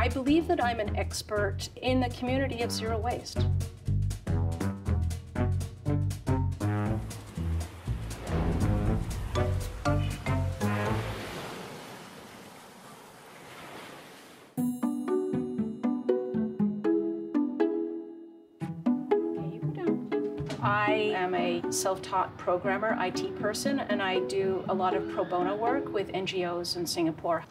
I believe that I'm an expert in the community of zero waste. I am a self-taught programmer, IT person, and I do a lot of pro bono work with NGOs in Singapore.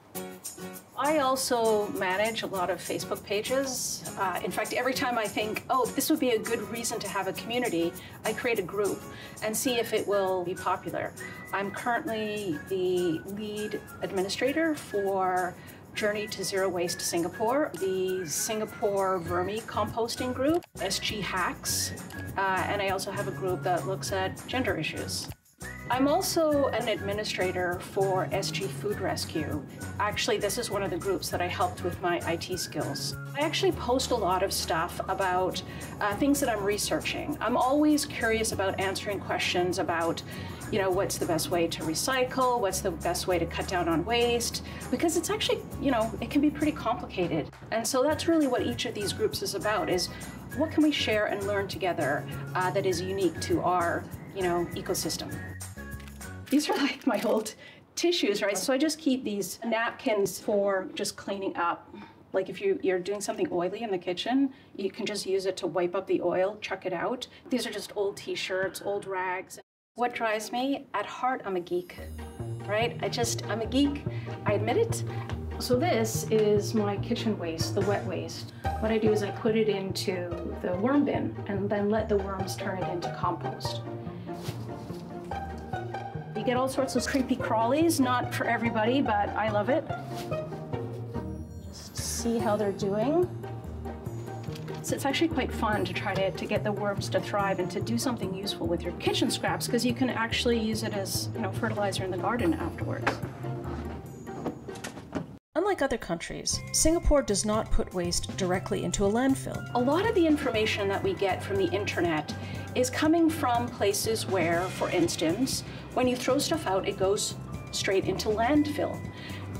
I also manage a lot of Facebook pages. In fact, every time I think, oh, this would be a good reason to have a community, I create a group and see if it will be popular. I'm currently the lead administrator for Journey to Zero Waste Singapore, the Singapore Vermi Composting Group, SG Hacks, and I also have a group that looks at gender issues. I'm also an administrator for SG Food Rescue. Actually, this is one of the groups that I helped with my IT skills. I actually post a lot of stuff about things that I'm researching. I'm always curious about answering questions about, you know, what's the best way to recycle, what's the best way to cut down on waste, because it's actually, you know, it can be pretty complicated. And so that's really what each of these groups is about, is what can we share and learn together that is unique to our, you know, ecosystem. These are like my old tissues, right? So I just keep these napkins for just cleaning up. Like if you're doing something oily in the kitchen, you can just use it to wipe up the oil, chuck it out. These are just old t-shirts, old rags. What drives me? At heart, I'm a geek, right? I'm a geek, I admit it. So this is my kitchen waste, the wet waste. What I do is I put it into the worm bin and then let the worms turn it into compost. You get all sorts of creepy crawlies, not for everybody, but I love it. Just see how they're doing. So it's actually quite fun to try to get the worms to thrive and to do something useful with your kitchen scraps, because you can actually use it as, you know, fertilizer in the garden afterwards. Unlike other countries, Singapore does not put waste directly into a landfill. A lot of the information that we get from the internet is coming from places where, for instance, when you throw stuff out, it goes straight into landfill.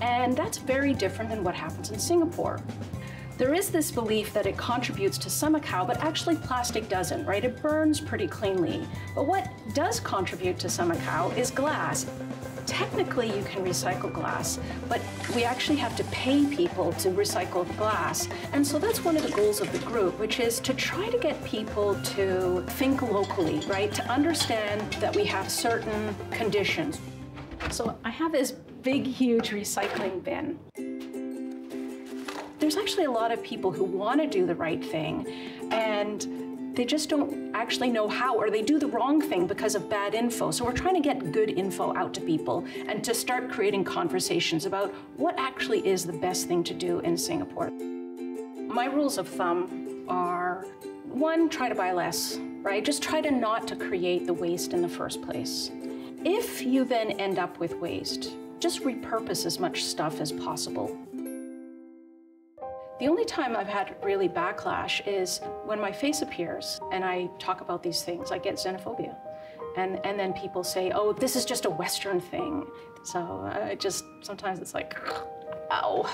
And that's very different than what happens in Singapore. There is this belief that it contributes to Samakau, but actually plastic doesn't, right? It burns pretty cleanly. But what does contribute to Samakau is glass. Technically, you can recycle glass, but we actually have to pay people to recycle glass. And so that's one of the goals of the group, which is to try to get people to think locally, right? To understand that we have certain conditions. So I have this big, huge recycling bin. There's actually a lot of people who want to do the right thing, and they just don't actually know how, or they do the wrong thing because of bad info. So we're trying to get good info out to people and to start creating conversations about what actually is the best thing to do in Singapore. My rules of thumb are, one, try to buy less, right? Just try to not to create the waste in the first place. If you then end up with waste, just repurpose as much stuff as possible. The only time I've had really backlash is when my face appears and I talk about these things. I get xenophobia. And then people say, oh, this is just a Western thing. So sometimes it's like, ow.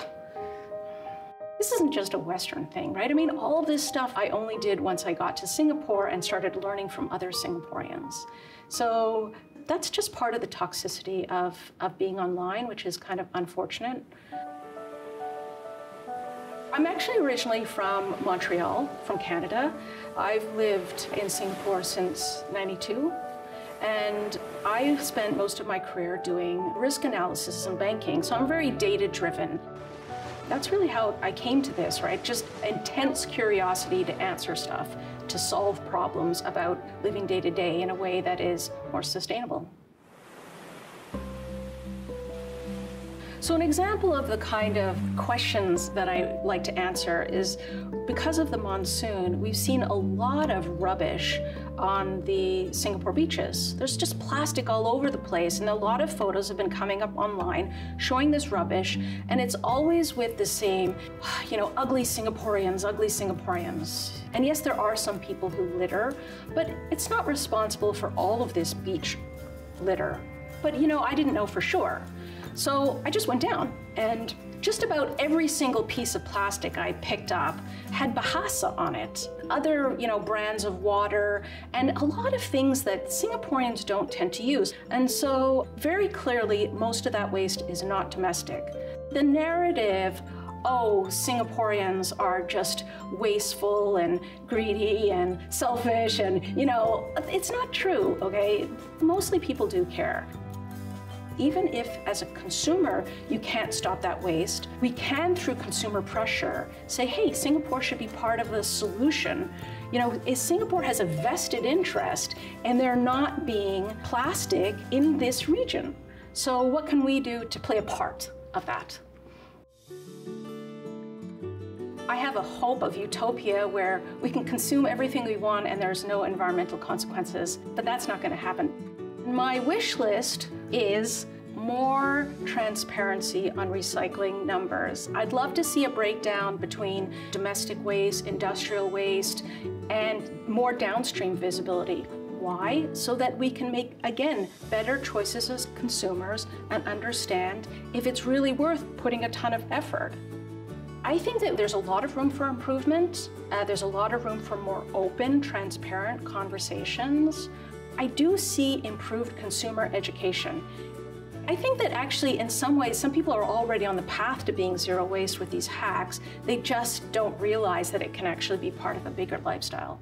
This isn't just a Western thing, right? I mean, all of this stuff I only did once I got to Singapore and started learning from other Singaporeans. So that's just part of the toxicity of being online, which is kind of unfortunate. I'm actually originally from Montreal, from Canada. I've lived in Singapore since '92, and I spent most of my career doing risk analysis and banking, so I'm very data-driven. That's really how I came to this, right? Just intense curiosity to answer stuff, to solve problems about living day to day in a way that is more sustainable. So an example of the kind of questions that I like to answer is, because of the monsoon, we've seen a lot of rubbish on the Singapore beaches. There's just plastic all over the place, and a lot of photos have been coming up online showing this rubbish, and it's always with the same, you know, ugly Singaporeans, ugly Singaporeans. And yes, there are some people who litter, but it's not responsible for all of this beach litter. But, you know, I didn't know for sure. So I just went down and Just about every single piece of plastic I picked up had Bahasa on it. Other, brands of water, and a lot of things that Singaporeans don't tend to use. And so, very clearly, most of that waste is not domestic. The narrative, oh, Singaporeans are just wasteful and greedy and selfish and, it's not true, okay? Mostly people do care. Even if, as a consumer, you can't stop that waste, we can, through consumer pressure, say, hey, Singapore should be part of the solution. Singapore has a vested interest in there not being plastic in this region. So what can we do to play a part of that? I have a hope of utopia where we can consume everything we want and there's no environmental consequences, but that's not going to happen. My wish list is more transparency on recycling numbers. I'd love to see a breakdown between domestic waste, industrial waste, and more downstream visibility. Why? So that we can make, again, better choices as consumers and understand if it's really worth putting a ton of effort. I think that there's a lot of room for improvement. There's a lot of room for more open, transparent conversations. I do see improved consumer education. I think that actually, in some ways, some people are already on the path to being zero waste with these hacks. They just don't realize that it can actually be part of a bigger lifestyle.